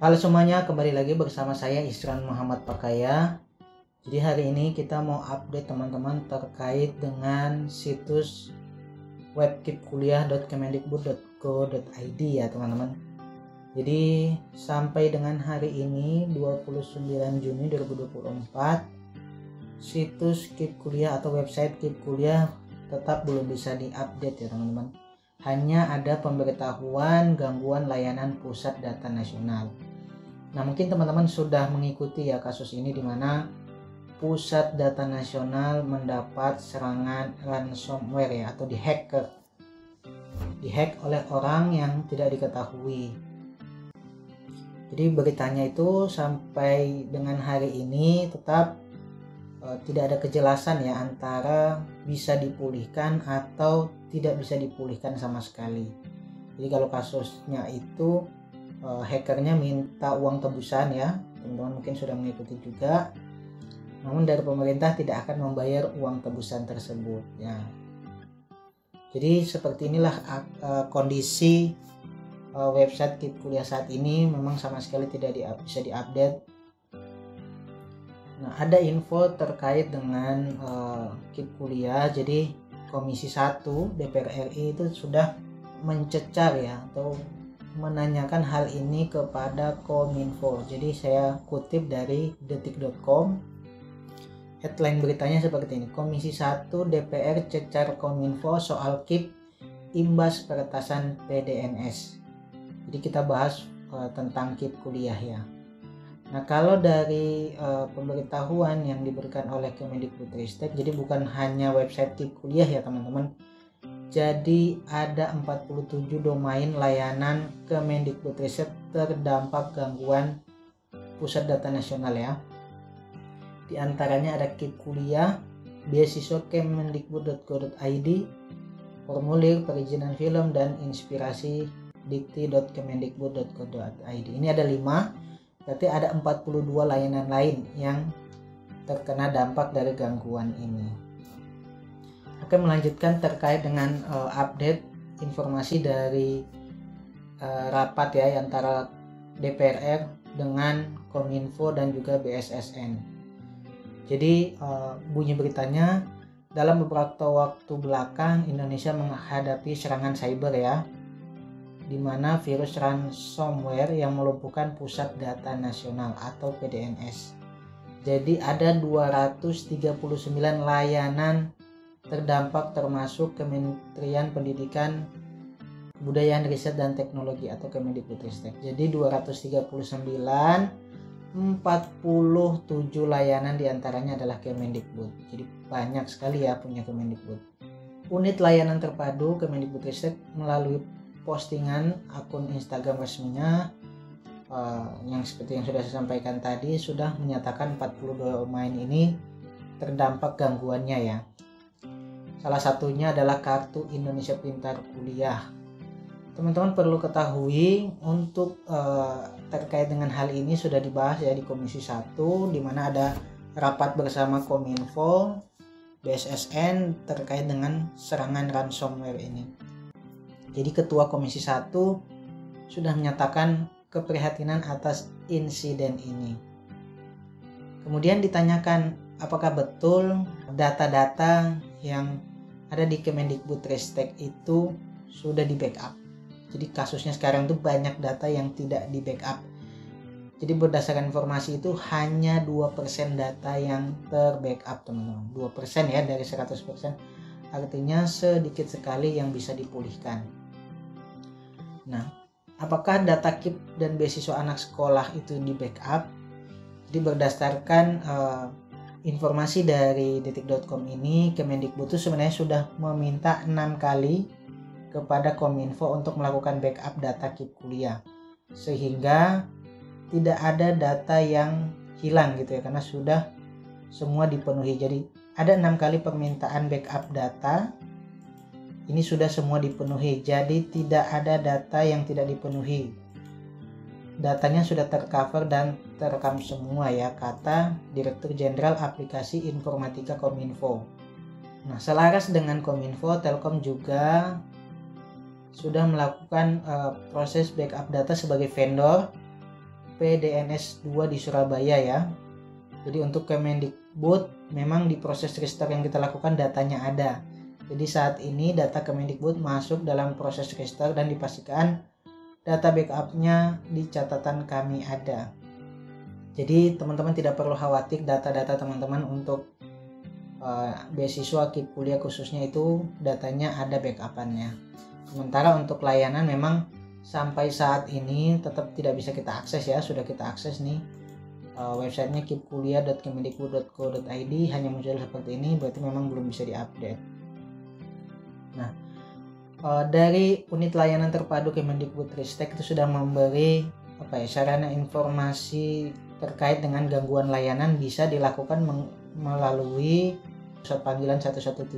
Halo semuanya, kembali lagi bersama saya Isran Muhammad Pakaya. Jadi hari ini kita mau update teman-teman terkait dengan situs web kipkuliah.kemendikbud.go.id ya teman-teman. Jadi sampai dengan hari ini 29 Juni 2024 situs Kipkuliah atau website Kipkuliah tetap belum bisa diupdate ya teman-teman. Hanya ada pemberitahuan gangguan layanan pusat data nasional. Nah, mungkin teman-teman sudah mengikuti ya kasus ini di mana pusat data nasional mendapat serangan ransomware ya atau dihack oleh orang yang tidak diketahui. Jadi beritanya itu sampai dengan hari ini tetap tidak ada kejelasan ya antara bisa dipulihkan atau tidak bisa dipulihkan sama sekali. Jadi kalau kasusnya itu hackernya minta uang tebusan ya, teman-teman mungkin sudah mengikuti juga, namun dari pemerintah tidak akan membayar uang tebusan tersebut ya. Jadi seperti inilah kondisi website Kipkuliah saat ini, memang sama sekali tidak bisa diupdate. Nah, ada info terkait dengan Kipkuliah. Jadi Komisi 1 DPR RI itu sudah mencecar ya atau menanyakan hal ini kepada Kominfo. Jadi saya kutip dari detik.com. Headline beritanya seperti ini. Komisi 1 DPR cecar Kominfo soal KIP imbas peretasan PDNS. Jadi kita bahas tentang Kipkuliah ya. Nah, kalau dari pemberitahuan yang diberikan oleh Kemendikbudristek, jadi bukan hanya website Kipkuliah ya teman-teman. Jadi ada 47 domain layanan Kemendikbudristek terdampak gangguan pusat data nasional ya. Di antaranya ada Kipkuliah, beasiswa kemendikbud.go.id, formulir perizinan film dan inspirasi dikti.kemendikbud.go.id. Ini ada 5, berarti ada 42 layanan lain yang terkena dampak dari gangguan ini. Oke, melanjutkan terkait dengan update informasi dari rapat ya antara DPR dengan Kominfo dan juga BSSN. Jadi bunyi beritanya, dalam beberapa waktu belakang Indonesia menghadapi serangan cyber ya, di mana virus ransomware yang melumpuhkan pusat data nasional atau PDNS. Jadi ada 239 layanan terdampak terdampak Kementerian Pendidikan, Kebudayaan, Riset dan Teknologi atau Kemendikbudristek. Jadi 239, 47 layanan diantaranya adalah Kemendikbud. Jadi banyak sekali ya punya Kemendikbud. Unit layanan terpadu Kemendikbudristek melalui postingan akun Instagram resminya yang seperti yang sudah saya sampaikan tadi sudah menyatakan 42 domain ini terdampak gangguannya ya. Salah satunya adalah Kartu Indonesia Pintar Kuliah. Teman-teman perlu ketahui untuk terkait dengan hal ini sudah dibahas ya di Komisi 1, di mana ada rapat bersama Kominfo, BSSN terkait dengan serangan ransomware ini. Jadi Ketua Komisi 1 sudah menyatakan keprihatinan atas insiden ini. Kemudian ditanyakan apakah betul data-data yang ada di Kemendikbudristek itu sudah di backup. Jadi kasusnya sekarang itu banyak data yang tidak di backup. Jadi berdasarkan informasi itu hanya 2% data yang terbackup teman-teman. 2% ya dari 100%. Artinya sedikit sekali yang bisa dipulihkan. Nah, apakah data KIP dan beasiswa anak sekolah itu di backup? Jadi berdasarkan informasi dari detik.com ini, Kemendikbud itu sebenarnya sudah meminta 6 kali kepada Kominfo untuk melakukan backup data Kipkuliah, sehingga tidak ada data yang hilang gitu ya, karena sudah semua dipenuhi. Jadi ada 6 kali permintaan backup data, ini sudah semua dipenuhi, jadi tidak ada data yang tidak dipenuhi. Datanya sudah tercover dan terekam semua ya, kata Direktur Jenderal Aplikasi Informatika Kominfo. Nah, selaras dengan Kominfo, Telkom juga sudah melakukan proses backup data sebagai vendor PDNS 2 di Surabaya ya. Jadi untuk Kemendikbud memang di proses restore yang kita lakukan datanya ada. Jadi saat ini data Kemendikbud masuk dalam proses restore dan dipastikan data backupnya di catatan kami ada. Jadi teman-teman tidak perlu khawatir data-data teman-teman untuk beasiswa KIP kuliah khususnya itu datanya ada backupannya. Sementara untuk layanan memang sampai saat ini tetap tidak bisa kita akses ya. Sudah kita akses nih websitenya kipkuliah.kemendikbud.go.id, hanya muncul seperti ini, berarti memang belum bisa diupdate. Nah, dari unit layanan terpadu Kemendikbudristek itu sudah memberi sarana informasi terkait dengan gangguan layanan bisa dilakukan melalui pusat panggilan 117,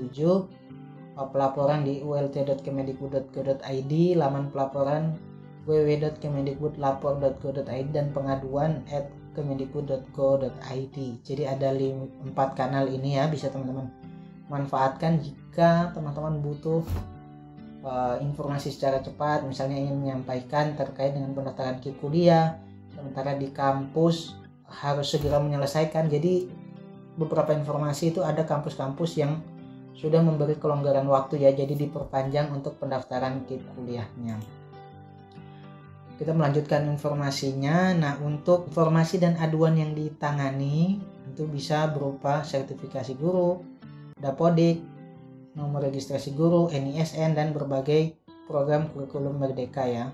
pelaporan di ult.kemendikbud.go.id, laman pelaporan www.kemendikbudlapor.go.id, dan pengaduan @kemendikbud.go.id. Jadi ada 4 kanal ini ya, bisa teman-teman manfaatkan jika teman-teman butuh informasi secara cepat, misalnya ingin menyampaikan terkait dengan pendaftaran KIP kuliah, sementara di kampus harus segera menyelesaikan. Jadi beberapa informasi itu ada kampus-kampus yang sudah memberi kelonggaran waktu ya, jadi diperpanjang untuk pendaftaran KIP kuliahnya. Kita melanjutkan informasinya. Nah, untuk informasi dan aduan yang ditangani itu bisa berupa sertifikasi guru, Dapodik, nomor registrasi guru, NISN, dan berbagai program kurikulum merdeka ya.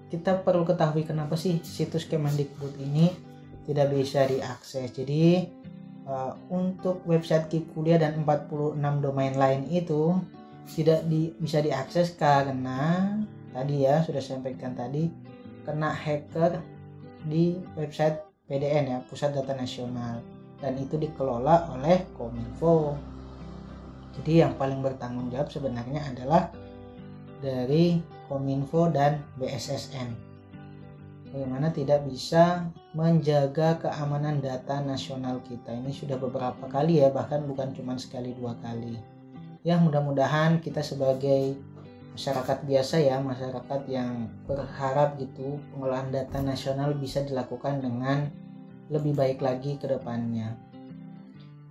Kita perlu ketahui kenapa sih situs Kemendikbud ini tidak bisa diakses. Jadi untuk website KIP kuliah dan 46 domain lain itu tidak bisa diakses karena tadi ya sudah saya sampaikan tadi, kena hacker di website PDN ya, Pusat Data Nasional, dan itu dikelola oleh Kominfo. Jadi yang paling bertanggung jawab sebenarnya adalah dari Kominfo dan BSSN. Bagaimana tidak bisa menjaga keamanan data nasional kita. Ini sudah beberapa kali ya, bahkan bukan cuma sekali 2 kali. Ya, mudah-mudahan kita sebagai masyarakat biasa ya, masyarakat yang berharap gitu pengolahan data nasional bisa dilakukan dengan lebih baik lagi ke depannya.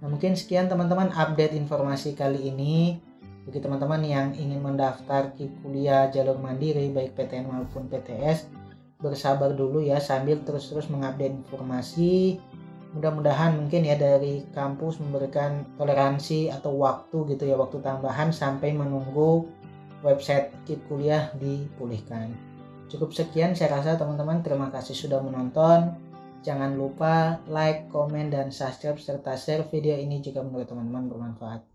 Nah, mungkin sekian teman-teman update informasi kali ini. Bagi teman-teman yang ingin mendaftar KIP kuliah jalur mandiri baik PTN maupun PTS, bersabar dulu ya sambil terus-terus mengupdate informasi. Mudah-mudahan mungkin ya dari kampus memberikan toleransi atau waktu gitu ya, waktu tambahan sampai menunggu website KIP kuliah dipulihkan. Cukup sekian saya rasa teman-teman, terima kasih sudah menonton. Jangan lupa like, komen, dan subscribe serta share video ini jika menurut teman-teman bermanfaat.